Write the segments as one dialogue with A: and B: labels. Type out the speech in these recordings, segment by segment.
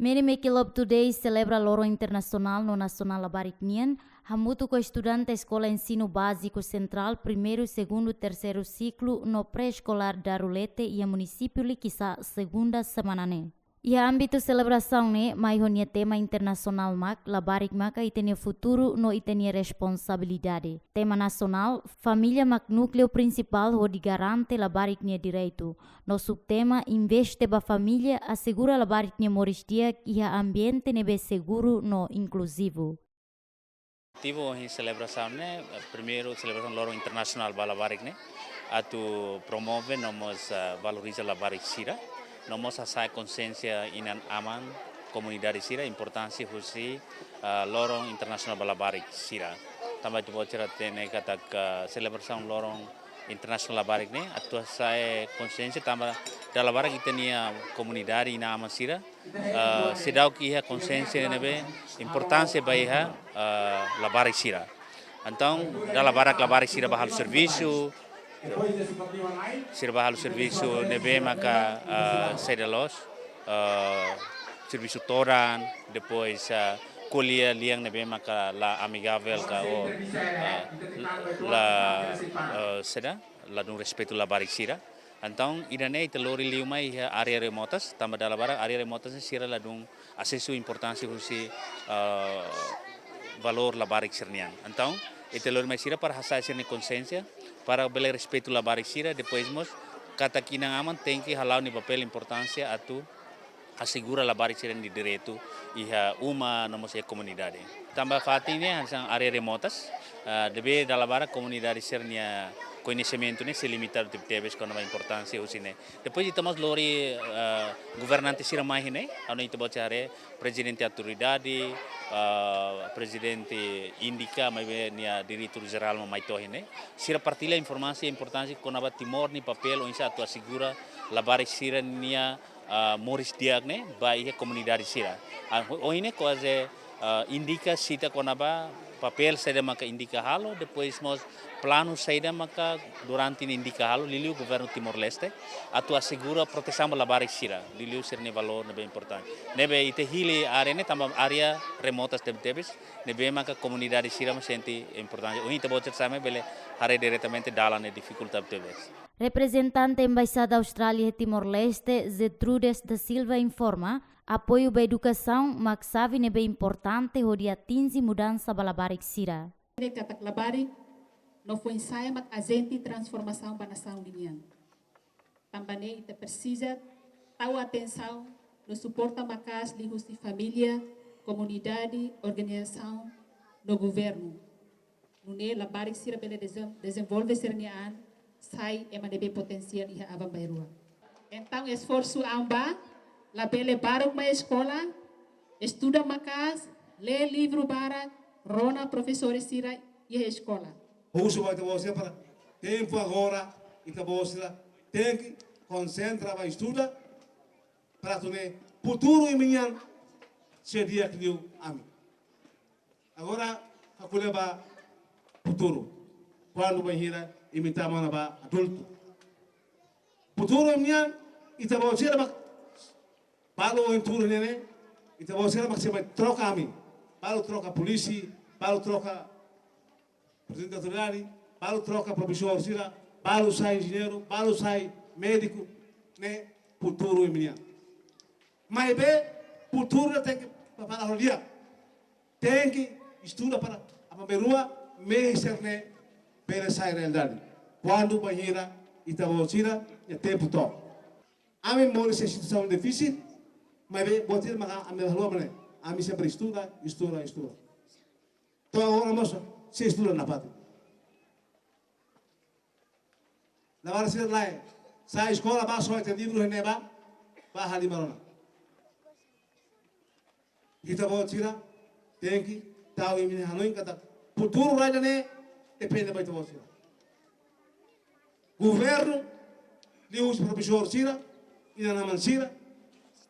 A: Mary Mekelop Today celebra Loro Internacional no Nacional Labaricnian, hamuto com estudante da Escola Ensino Básico Central, primeiro, segundo, terceiro ciclo, no pré-escolar Darulete e a município Liquiçá, segunda semana. E a âmbito celebração, mais o tema internacional Labaric Maca e tem futuro no e tem responsabilidade. Tema nacional, família núcleo principal onde garante Labaric direito. No subtema, investe ba família, assegura Labaric moristia e a ambiente nebe seguro no inclusivo.
B: Motivo em celebração, primeiro celebração Loro Internacional Labaric, atu promove, nós valoriza Labaric Sira. Nós a consciência inan aman comunidade sira importância husi Lorong International Balabarik sira. Também tu bocor tene kata celebração Lorong International Balabarik ne atua sai consciência também da Balabarik itenia comunidade ina aman sira. Sedau ki ha consciência nebe importância baiha Balabarik sira. Então da Balabarik sira bahal serviço Sirva hal serviço nebe maka sedalos serviço toran depois colher liang nebe maka la amigável ka o la seda la no respeito la baricira então irane telori liumai área remotas tambah dalam barang área remotas sira la dum acesso importância husi valor la baricirnian então telori mai sira para hasai sirni consciência para bela respeito la baricira depois mos kata kinang aman tem que halau ni papel importância atu assegura la baricira di direito iha uma nomos e comunidade tambah fatine hansang area remotas debe dalam bara comunidade sernia conhecimento ne se limitar de teves com uma importância usine depois estamos lori governante sira mai ne ano itu bocare presidente autoridade presidente indica mai nia diretor geral mai to ne sira partilha informasi importância com aba timor ni papel onsa atu assegura la baricira nia moris diagne bai he comunidade sira oine quase indica cita com aba papel saída maka indica halo depois mos plano saída maka durante indica halo liliu governo Timor-Leste atu assegura proteção la baricira liliu ser ne valor nebe importante nebe ite hili area ne tambah area remotas debes nebe maka comunidade sira senti importante oni te bocet sama bele hare diretamente dalane dificuldade debes.
A: Representante Embaixada Austrália e Timor-Leste, Zetrudes da Silva informa, apoio à educação, mas sabe que é importante onde atinge mudança balabarik sira.
C: Labaric não foi ensaio, mas agente de transformação para a nação guineana. Também ita precisa tal atenção no suporte a macas ligos de família, comunidade, organização, no governo. No Labaric sira pela desenvolver sernian sai e manebe potencial iha abang bairua. Então esforço amba la bele barok ma escola estuda makas lê livro bara rona professores sira e escola.
D: Uso vai ter para tempo agora e tá você tem que concentrar vai estuda para tu ne futuro e minha seria que eu amo. Agora aku leva futuro quando vai hira imitar mana ba adulto. Futuro minha ita você ba balo enturo nene ita você ba se vai troca a mim. Balo troca polícia, balo troca presidente autoridade, balo troca professor sira, balo sai engenheiro, balo sai médico, né? Futuro minha. Mas be futuro tem que para a dia. Tem que estudar para a berua me cerne para sair realidade. Quando banheira Itabocira é tempo todo. A mim mora essa situação difícil, mas bem botar maga a minha rua mané. A mim sempre estuda. Então agora moça se estuda na pátria. Na hora ser lá, sai escola ba só tem livro neba ba hali marona. Itabocira tem que tal e minha hanoi kata futuro raja ne depende ba Itabocira. Governo, os professores sira, e na mansira,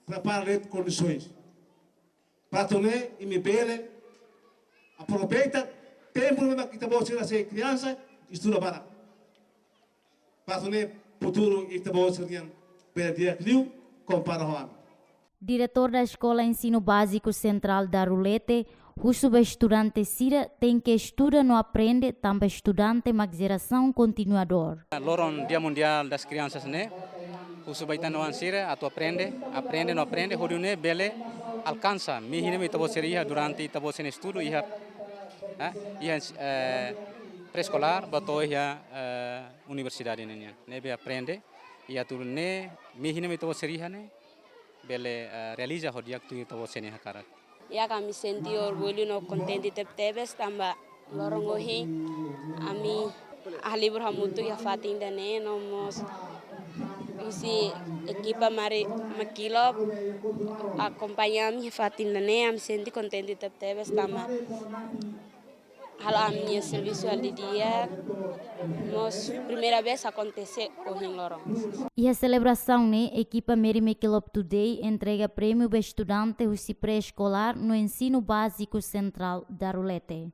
D: prepara condições. Para tornar e me bele, aproveita tempo que está bom ser criança, estuda para. Para tornar futuro e está bom ser para dia liu compara o ano.
A: Diretor da Escola Ensino Básico Central da Rulete, o estudante Sira tem que estudar não aprende, também estudante uma geração continuador.
E: Loron Dia Mundial das Crianças, né? O subaitano ansira, a tu aprende, não aprende, hodune bele alcança. Mihine me tabo seria durante tabo sen estudo ia pré-escolar, bato ia universidade nenya. Nebe aprende, ia tu ne mihine me tabo seria ne bele realiza hodiak tu tabo sen hakarak.
F: Ya kami senti orgulho no contente tebes tamba lorong ohi ami ahli berhamutu ya fatin dane nomos isi equipa mari makilop acompañami fatin dane am senti contente tebes tamba hal ami serviço al dia nos primeira vez acontece hoje em Lorong.
A: E a celebração, né, equipa Merimekilop Today entrega prêmio para estudante pré-escolar no ensino básico central da Rulete.